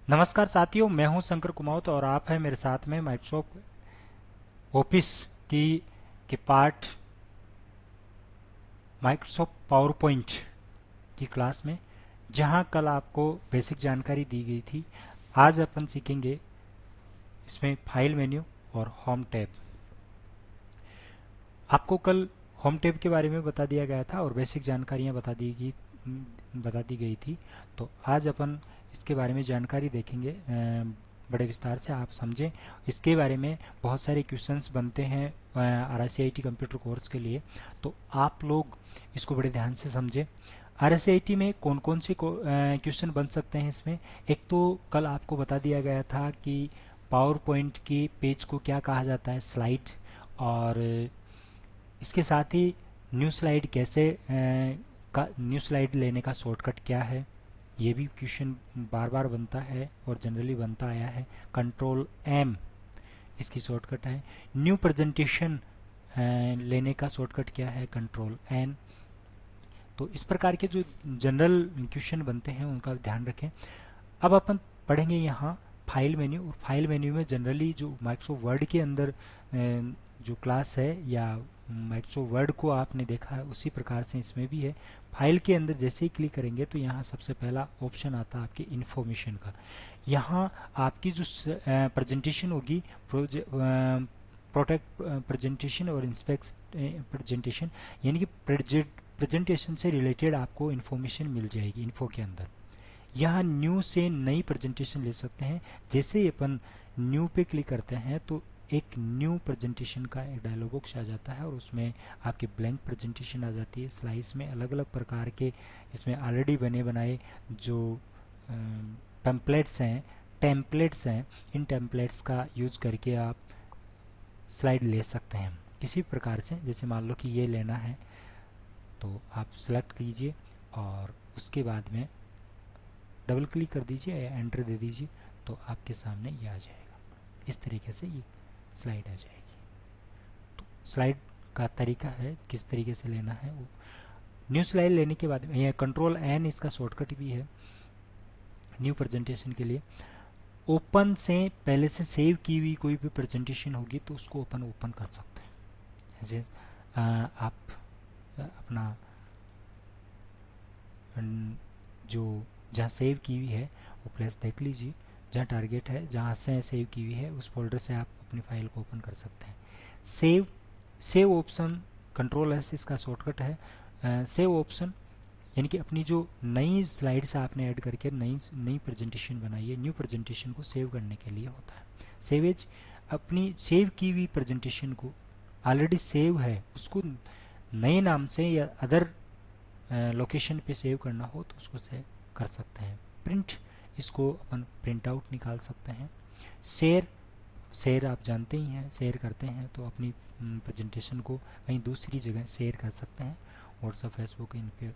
नमस्कार साथियों, मैं हूं शंकर कुमावत और आप हैं मेरे साथ में माइक्रोसॉफ्ट ऑफिस की के पार्ट माइक्रोसॉफ्ट पावर पॉइंट की क्लास में, जहां कल आपको बेसिक जानकारी दी गई थी। आज अपन सीखेंगे इसमें फाइल मेन्यू और होम टैब। आपको कल होम टैब के बारे में बता दिया गया था और बेसिक जानकारियां बता दी गई थी। तो आज अपन इसके बारे में जानकारी देखेंगे बड़े विस्तार से, आप समझें इसके बारे में। बहुत सारे क्वेश्चंस बनते हैं RSCIT कंप्यूटर कोर्स के लिए, तो आप लोग इसको बड़े ध्यान से समझें। RSCIT में कौन कौन से क्वेश्चन बन सकते हैं इसमें। एक तो कल आपको बता दिया गया था कि पावर पॉइंट की पेज को क्या कहा जाता है, स्लाइड। और इसके साथ ही न्यू स्लाइड न्यू स्लाइड लेने का शॉर्टकट क्या है, ये भी क्वेश्चन बार बार बनता है और जनरली बनता आया है। कंट्रोल एम इसकी शॉर्टकट है। न्यू प्रेजेंटेशन लेने का शॉर्टकट क्या है, कंट्रोल एन। तो इस प्रकार के जो जनरल क्वेश्चन बनते हैं उनका ध्यान रखें। अब अपन पढ़ेंगे यहाँ फाइल मेन्यू। और फाइल मेन्यू में जनरली जो माइक्रोसॉफ्ट वर्ड के अंदर जो क्लास है या माइक्रोसॉफ्ट वर्ड को आपने देखा है उसी प्रकार से इसमें भी है। फाइल के अंदर जैसे ही क्लिक करेंगे तो यहाँ सबसे पहला ऑप्शन आता है आपके इन्फॉर्मेशन का। यहाँ आपकी जो प्रेजेंटेशन होगी, प्रोटेक्ट प्रेजेंटेशन और इंस्पेक्ट प्रेजेंटेशन, यानी कि प्रेजेंटेशन से रिलेटेड आपको इन्फॉर्मेशन मिल जाएगी इन्फो के अंदर। यहाँ न्यू से नई प्रेजेंटेशन ले सकते हैं। जैसे ही अपन न्यू पे क्लिक करते हैं तो एक न्यू प्रेजेंटेशन का एक डायलॉग बॉक्स आ जाता है और उसमें आपकी ब्लैंक प्रेजेंटेशन आ जाती है। स्लाइड्स में अलग अलग प्रकार के इसमें ऑलरेडी बने बनाए जो टेम्पलेट्स हैं, इन टेम्पलेट्स का यूज करके आप स्लाइड ले सकते हैं किसी प्रकार से। जैसे मान लो कि ये लेना है तो आप सेलेक्ट कीजिए और उसके बाद में डबल क्लिक कर दीजिए या एंटर दे दीजिए तो आपके सामने ये आ जाएगा। इस तरीके से ये स्लाइड आ जाएगी। तो स्लाइड का तरीका है किस तरीके से लेना है वो। न्यू स्लाइड लेने के बाद में यह कंट्रोल एन इसका शॉर्टकट भी है न्यू प्रेजेंटेशन के लिए। ओपन से पहले से सेव की हुई कोई भी प्रेजेंटेशन होगी तो उसको अपन ओपन कर सकते हैं। जैसे आप अपना जो जहाँ सेव की हुई है वो प्लेस देख लीजिए, जहाँ टारगेट है जहाँ से सेव की हुई है उस फोल्डर से आप अपनी फाइल को ओपन कर सकते हैं। सेव ऑप्शन कंट्रोल एस इसका शॉर्टकट है। सेव ऑप्शन यानी कि अपनी जो नई स्लाइड्स आपने ऐड करके नई प्रेजेंटेशन बनाई है, न्यू प्रेजेंटेशन को सेव करने के लिए होता है। सेवेज अपनी सेव की हुई प्रेजेंटेशन को ऑलरेडी सेव है उसको नए नाम से या अदर लोकेशन पे सेव करना हो तो उसको सेव कर सकते हैं। प्रिंट इसको अपन प्रिंट आउट निकाल सकते हैं। शेयर आप जानते ही हैं, शेयर करते हैं तो अपनी प्रेजेंटेशन को कहीं दूसरी जगह शेयर कर सकते हैं, व्हाट्सएप, फेसबुक, इन पे।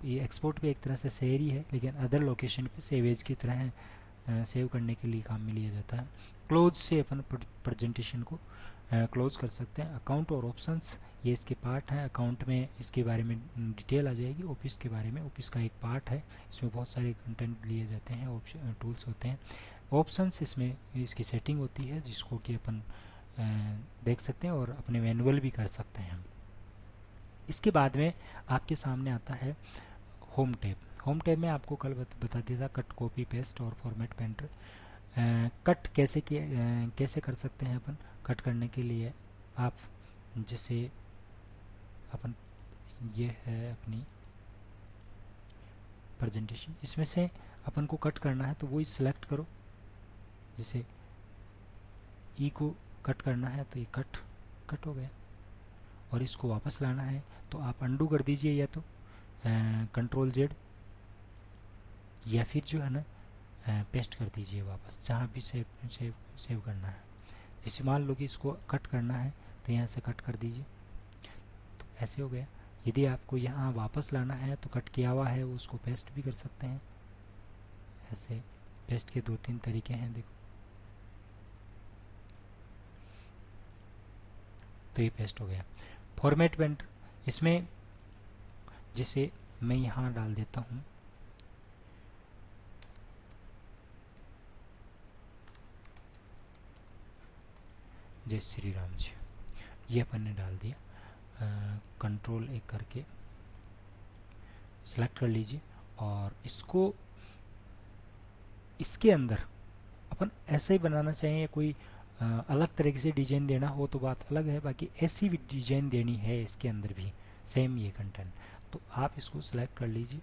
ये एक्सपोर्ट भी एक तरह से शेयर ही है लेकिन अदर लोकेशन पे सेवेज की तरह सेव करने के लिए काम में लिया जाता है। क्लोज से अपन प्रेजेंटेशन को क्लोज कर सकते हैं। अकाउंट और ऑप्शंस ये इसके पार्ट हैं। अकाउंट में इसके बारे में डिटेल आ जाएगी। ऑफिस के बारे में, ऑफिस का एक पार्ट है, इसमें बहुत सारे कंटेंट लिए जाते हैं, टूल्स होते हैं। ऑप्शंस इसमें इसकी सेटिंग होती है जिसको कि अपन देख सकते हैं और अपने मैनुअल भी कर सकते हैं। इसके बाद में आपके सामने आता है होम टैब। होम टैब में आपको कल बता दिया था कट, कॉपी, पेस्ट और फॉर्मेट पेंटर। कट कैसे कर सकते हैं अपन। कट करने के लिए आप जैसे अपन ये है अपनी प्रेजेंटेशन, इसमें से अपन को कट करना है तो वही सिलेक्ट करो। जैसे ई को कट करना है तो ये कट हो गया और इसको वापस लाना है तो आप अंडू कर दीजिए या तो कंट्रोल जेड, या फिर जो है ना पेस्ट कर दीजिए वापस जहाँ भी सेव करना है। जैसे मान लो कि इसको कट करना है तो यहाँ से कट कर दीजिए तो ऐसे हो गया। यदि आपको यहाँ वापस लाना है तो कट किया हुआ है वो उसको पेस्ट भी कर सकते हैं। ऐसे पेस्ट के 2-3 तरीके हैं, देखो तो ये पेस्ट हो गया। फॉर्मेट पेंटर, इसमें जैसे मैं यहाँ डाल देता हूँ जय श्री राम जी। ये अपन ने डाल दिया, कंट्रोल एक करके सेलेक्ट कर लीजिए। और इसको इसके अंदर अपन ऐसे ही बनाना चाहिए या कोई अलग तरीके से डिजाइन देना हो तो बात अलग है, बाकी ऐसी भी डिजाइन देनी है इसके अंदर भी सेम ये कंटेंट, तो आप इसको सेलेक्ट कर लीजिए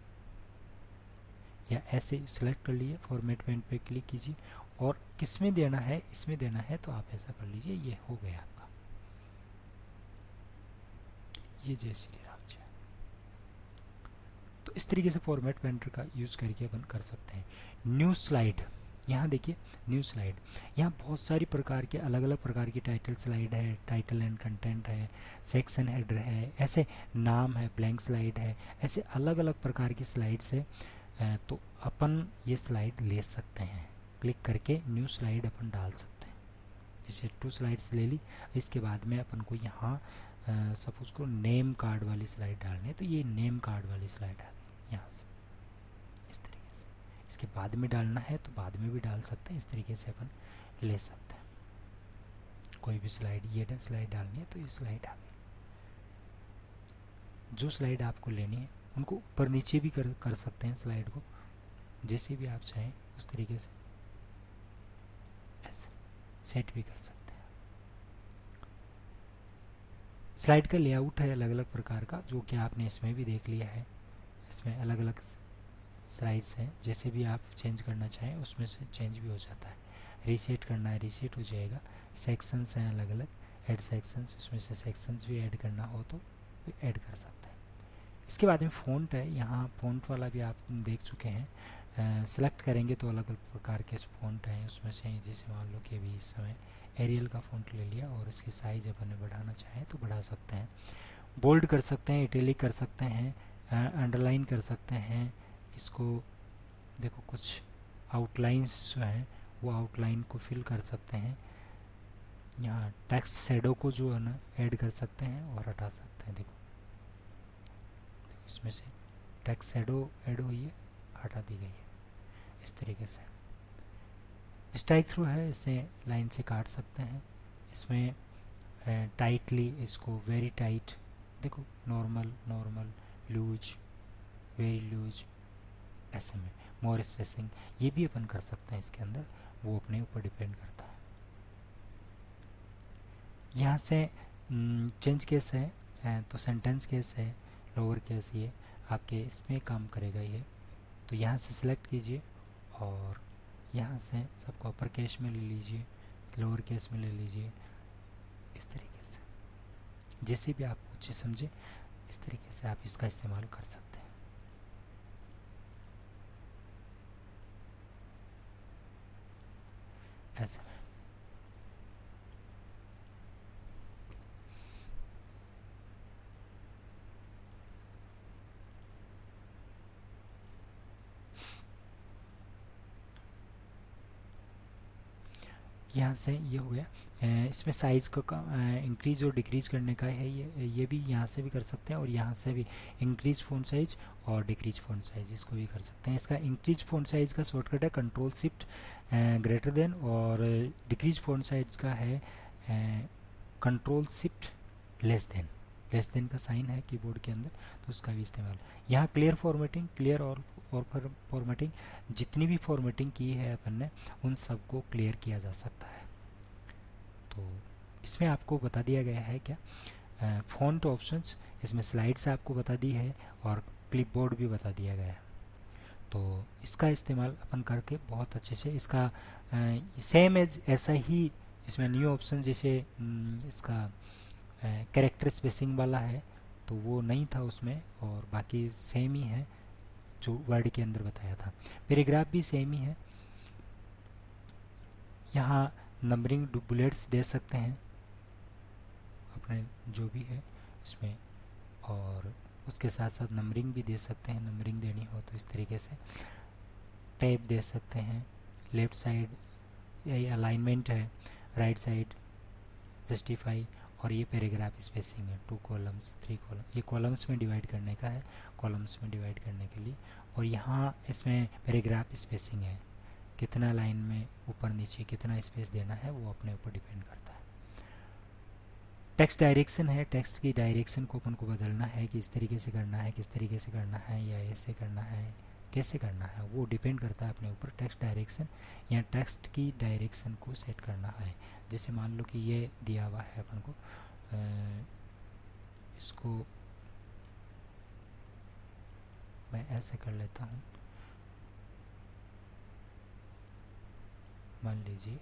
या ऐसे सेलेक्ट कर लिए, फॉर्मेट पेन पे क्लिक कीजिए और किस में देना है, इसमें देना है तो आप ऐसा कर लीजिए। ये हो गया आपका, ये जय श्री राम जी। तो इस तरीके से फॉर्मेट पेंटर का यूज़ करके अपन कर सकते हैं। न्यू स्लाइड, यहाँ देखिए न्यू स्लाइड, यहाँ बहुत सारी प्रकार के अलग अलग प्रकार की टाइटल स्लाइड है, टाइटल एंड कंटेंट है, सेक्शन हेडर है, ऐसे नाम है, ब्लैंक स्लाइड है, ऐसे अलग अलग प्रकार की स्लाइड्स है। तो अपन ये स्लाइड ले सकते हैं, क्लिक करके न्यू स्लाइड अपन डाल सकते हैं। जैसे 2 स्लाइड्स ले ली, इसके बाद में अपन को यहाँ सपोज को नेम कार्ड वाली स्लाइड डालनी है, तो ये नेम कार्ड वाली स्लाइड आ गई यहाँ से इस तरीके से। इसके बाद में डालना है तो बाद में भी डाल सकते हैं, इस तरीके से अपन ले सकते हैं। कोई भी स्लाइड, ये स्लाइड डालनी है तो ये स्लाइड आ गई। जो स्लाइड आपको लेनी है उनको ऊपर नीचे भी कर सकते हैं, स्लाइड को जैसे भी आप चाहें उस तरीके से ऐसे सेट भी कर सकते हैं। स्लाइड का लेआउट है अलग अलग प्रकार का, जो कि आपने इसमें भी देख लिया है। इसमें अलग अलग स्लाइड्स हैं, जैसे भी आप चेंज करना चाहें उसमें से चेंज भी हो जाता है। रीसेट करना है रीसेट हो जाएगा। सेक्शंस हैं अलग अलग, ऐड सेक्शंस, उसमें से सेक्शंस भी ऐड करना हो तो भी ऐड कर सकते हैं। इसके बाद में फ़ॉन्ट है, यहाँ फ़ॉन्ट वाला भी आप देख चुके हैं। सेलेक्ट करेंगे तो अलग अलग प्रकार के फ़ॉन्ट हैं, उसमें से जैसे मान लो कि अभी इस समय एरियल का फ़ॉन्ट ले लिया और इसकी साइज़ अपन बढ़ाना चाहें तो बढ़ा सकते हैं। बोल्ड कर सकते हैं, इटैलिक कर सकते हैं, अंडरलाइन कर सकते हैं। इसको देखो कुछ आउटलाइंस जो हैं वो आउटलाइन को फिल कर सकते हैं। यहाँ टेक्स्ट शैडो को जो है ना ऐड कर सकते हैं और हटा सकते हैं। देखो इसमें से टेक्स्ट शैडो ऐड हुई है, हटा दी गई है इस तरीके से। स्ट्राइक थ्रू है, इसे लाइन से काट सकते हैं। इसमें टाइटली, इसको वेरी टाइट, देखो normal, normal, loose, very loose, ऐसे में मोर स्पेसिंग, ये भी अपन कर सकते हैं इसके अंदर, वो अपने ऊपर डिपेंड करता है। यहाँ से चेंज केस है तो सेंटेंस केस है, लोअर केस, ये आपके इसमें काम करेगा ये। तो यहाँ से सिलेक्ट कीजिए और यहाँ से सबको अपर केस में ले लीजिए, लोअर केस में ले लीजिए, इस तरीके से जैसे भी आप उचित समझे इस तरीके से आप इसका इस्तेमाल कर सकते हैं। ऐसे में यहाँ से ये हो गया। इसमें साइज़ को इंक्रीज और डिक्रीज करने का है, ये भी यहाँ से भी कर सकते हैं और यहाँ से भी इंक्रीज फ़ॉन्ट साइज और डिक्रीज फ़ॉन्ट साइज, इसको भी कर सकते हैं। इसका इंक्रीज फ़ॉन्ट साइज का शॉर्टकट है कंट्रोल शिफ्ट ग्रेटर देन, और डिक्रीज फ़ॉन्ट साइज का है control shift less than. Less than का साइन है कीबोर्ड के अंदर, तो उसका भी इस्तेमाल। यहाँ क्लियर फॉर्मेटिंग, क्लियर और फॉर्मेटिंग, जितनी भी फॉर्मेटिंग की है अपन ने उन सबको क्लियर किया जा सकता है। तो इसमें आपको बता दिया गया है क्या, फ़ॉन्ट ऑप्शंस, इसमें स्लाइड्स आपको बता दी है और क्लिपबोर्ड भी बता दिया गया है। तो इसका इस्तेमाल अपन करके बहुत अच्छे से इसका सेम एज ऐसा ही इसमें न्यू ऑप्शन, जैसे इसका कैरेक्टर स्पेसिंग वाला है तो वो नहीं था उसमें, और बाकी सेम ही है जो वर्ड के अंदर बताया था। पैराग्राफ भी सेम ही है। यहाँ नंबरिंग बुलेट्स दे सकते हैं अपने जो भी है इसमें, और उसके साथ साथ नंबरिंग भी दे सकते हैं, नंबरिंग देनी हो तो इस तरीके से टैब दे सकते हैं। लेफ़्ट साइड यही अलाइनमेंट है, राइट साइड जस्टिफाई, और ये पैराग्राफ स्पेसिंग है 2 कॉलम्स 3 कॉलम, ये कॉलम्स में डिवाइड करने का है, कॉलम्स में डिवाइड करने के लिए। और यहाँ इसमें पैराग्राफ स्पेसिंग है, कितना लाइन में ऊपर नीचे कितना स्पेस देना है वो अपने ऊपर डिपेंड करता है। टेक्स्ट डायरेक्शन है, टेक्स्ट की डायरेक्शन को अपन को बदलना है कि इस तरीके से करना है, किस तरीके से करना है, या ऐसे करना है, कैसे करना है, वो डिपेंड करता है अपने ऊपर। टेक्स्ट डायरेक्शन या टेक्स्ट की डायरेक्शन को सेट करना है। जैसे मान लो कि ये दिया हुआ है अपन को, इसको मैं ऐसे कर लेता हूँ। मान लीजिए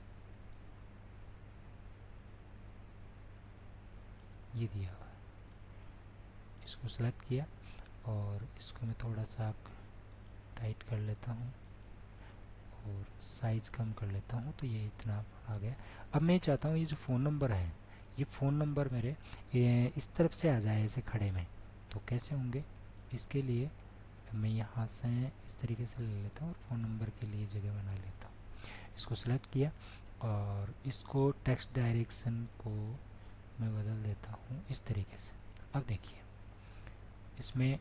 ये दिया हुआ है, इसको सेलेक्ट किया और इसको मैं थोड़ा सा टाइट कर लेता हूँ और साइज़ कम कर लेता हूँ, तो ये इतना आ गया। अब मैं चाहता हूँ ये जो फ़ोन नंबर है, ये फ़ोन नंबर मेरे इस तरफ से आ जाए ऐसे खड़े में, तो कैसे होंगे? इसके लिए मैं यहाँ से इस तरीके से ले लेता हूँ और फ़ोन नंबर के लिए जगह बना लेता हूँ। इसको सेलेक्ट किया और इसको टेक्स्ट डायरेक्शन को मैं बदल देता हूँ इस तरीके से। अब देखिए इसमें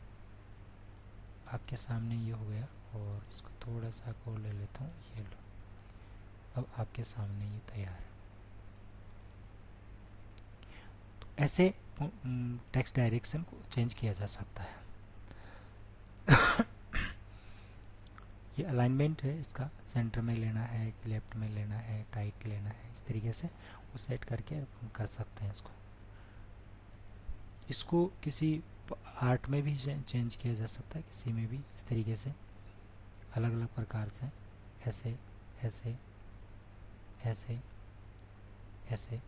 आपके सामने ये हो गया और इसको थोड़ा सा और ले लेता हूँ, ये लो, अब आपके सामने ये तैयार है। तो ऐसे टेक्स्ट डायरेक्शन को चेंज किया जा सकता है। ये अलाइनमेंट है, इसका सेंटर में लेना है कि लेफ्ट में लेना है, टाइट लेना है, इस तरीके से वो सेट करके कर सकते हैं इसको। इसको किसी आर्ट में भी चेंज किया जा सकता है, किसी में भी इस तरीके से अलग अलग प्रकार से, ऐसे ऐसे ऐसे ऐसे,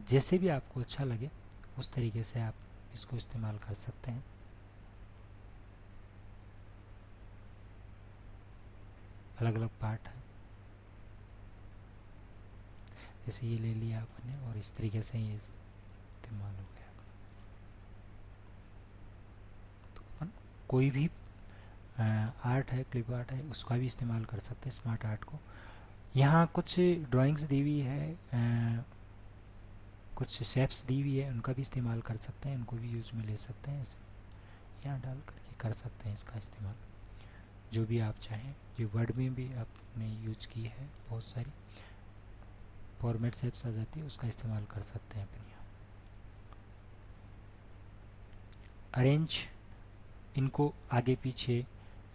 जैसे भी आपको अच्छा लगे उस तरीके से आप इसको इस्तेमाल कर सकते हैं। अलग अलग पार्ट है, जैसे ये ले लिया आपने और इस तरीके से ये इस्तेमाल हो गया। तो अपन कोई भी आर्ट है, क्लिप आर्ट है, उसका भी इस्तेमाल कर सकते हैं, स्मार्ट आर्ट को। यहाँ कुछ ड्राइंग्स दी हुई है, कुछ शेप्स दी हुई है, उनका भी इस्तेमाल कर सकते हैं, उनको भी यूज में ले सकते हैं। यहाँ डाल करके कर सकते हैं इसका इस्तेमाल, जो भी आप चाहें। ये वर्ड में भी आपने यूज की है, बहुत सारी फॉर्मेट शेप्स आ जाती है, उसका इस्तेमाल कर सकते हैं अपन यहाँ। अरेंज, इनको आगे पीछे,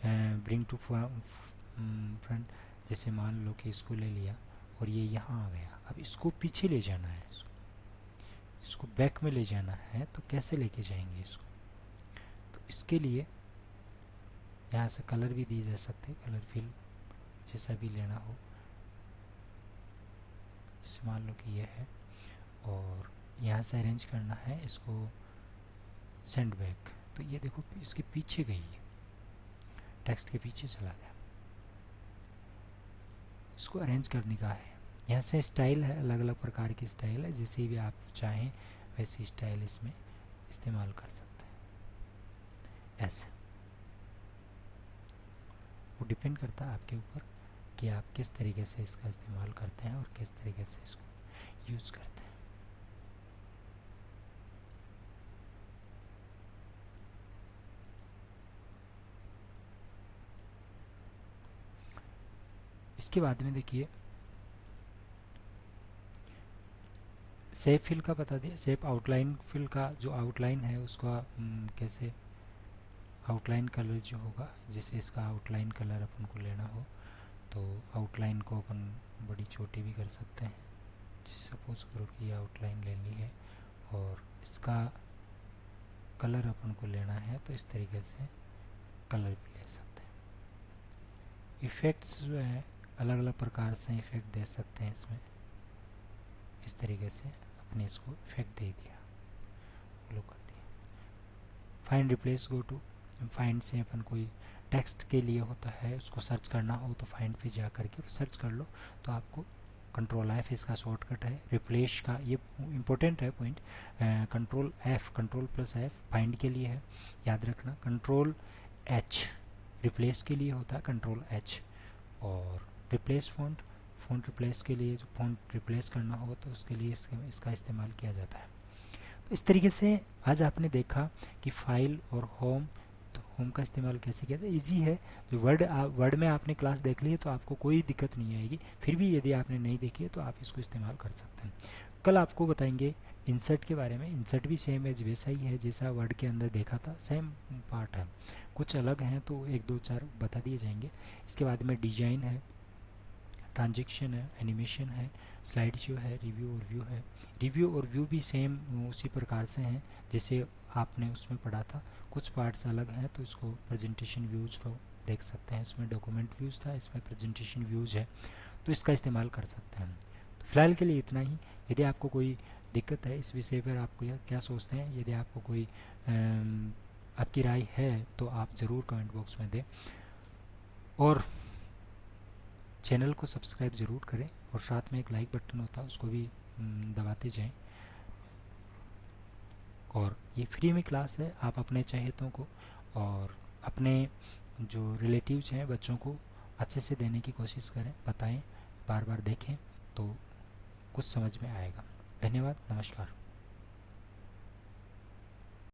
ब्रिंग टू फ्रंट, जैसे मान लो कि इसको ले लिया और ये यहाँ आ गया, अब इसको पीछे ले जाना है, इसको बैक में ले जाना है, तो कैसे लेके जाएंगे इसको? तो इसके लिए यहाँ से कलर भी दी जा सकते हैं, कलर फिल जैसा भी लेना हो। जैसे मान लो कि ये है और यहाँ से अरेंज करना है इसको सेंड बैक, तो ये देखो इसके पीछे गई है, टेक्स्ट के पीछे चला गया। इसको अरेंज करने का है, यहाँ से स्टाइल है, अलग अलग प्रकार की स्टाइल है, जैसे भी आप चाहें वैसी स्टाइल इसमें इस्तेमाल कर सकते हैं। ऐसे वो डिपेंड करता है आपके ऊपर कि आप किस तरीके से इसका इस्तेमाल करते हैं और किस तरीके से इसको यूज़ करते हैं। इसके बाद में देखिए शेप फिल का बता दिया। शेप आउटलाइन फिल का जो आउटलाइन है उसका कैसे आउटलाइन कलर जो होगा, जैसे इसका आउटलाइन कलर अपन को लेना हो तो आउटलाइन को अपन बड़ी छोटी भी कर सकते हैं। सपोज करो कि ये आउटलाइन लेनी है और इसका कलर अपन को लेना है, तो इस तरीके से कलर भी ले सकते हैं। इफ़ेक्ट्स जो है अलग अलग प्रकार से इफ़ेक्ट दे सकते हैं इसमें, इस तरीके से अपने इसको इफ़ेक्ट दे दिया, फॉलो कर दिया। Find replace, go to find से अपन कोई टेक्स्ट के लिए होता है, उसको सर्च करना हो तो फाइंड पे जा करके सर्च कर लो, तो आपको कंट्रोल एफ इसका शॉर्टकट है। रिप्लेस का ये इम्पोर्टेंट है point, control F, control plus F find के लिए है, याद रखना। कंट्रोल एच रिप्लेस के लिए होता है, कंट्रोल एच। और रिप्लेस फ़ॉन्ट, फ़ॉन्ट रिप्लेस के लिए जो फ़ॉन्ट रिप्लेस करना हो तो उसके लिए इसका इस्तेमाल किया जाता है। तो इस तरीके से आज आपने देखा कि फाइल और होम, तो होम का इस्तेमाल कैसे किया जाए। ईजी है, जो वर्ड में आपने क्लास देख ली है तो आपको कोई दिक्कत नहीं आएगी। फिर भी यदि आपने नहीं देखी है तो आप इसको इस्तेमाल कर सकते हैं। कल आपको बताएंगे इंसर्ट के बारे में, इंसर्ट भी सेम है, वैसा ही है जैसा वर्ड के अंदर देखा था, सेम पार्ट है, कुछ अलग हैं तो एक दो चार बता दिए जाएंगे। इसके बाद में डिजाइन है, ट्रांजेक्शन है, एनिमेशन है, स्लाइड शो है, रिव्यू और व्यू है। रिव्यू और व्यू भी सेम उसी प्रकार से हैं जैसे आपने उसमें पढ़ा था, कुछ पार्ट्स अलग हैं तो इसको प्रेजेंटेशन व्यूज़ को देख सकते हैं। इसमें डॉक्यूमेंट व्यूज़ था, इसमें प्रेजेंटेशन व्यूज़ है, तो इसका इस्तेमाल कर सकते हैं। तो फिलहाल के लिए इतना ही। यदि आपको कोई दिक्कत है इस विषय पर, आपको क्या सोचते हैं, यदि आपको कोई आपकी राय है तो आप ज़रूर कमेंट बॉक्स में दें, और चैनल को सब्सक्राइब ज़रूर करें, और साथ में एक लाइक बटन होता है उसको भी दबाते जाएं। और ये फ्री में क्लास है, आप अपने चाहेतों को और अपने जो रिलेटिव्स हैं बच्चों को अच्छे से देने की कोशिश करें, बताएं, बार बार देखें तो कुछ समझ में आएगा। धन्यवाद, नमस्कार।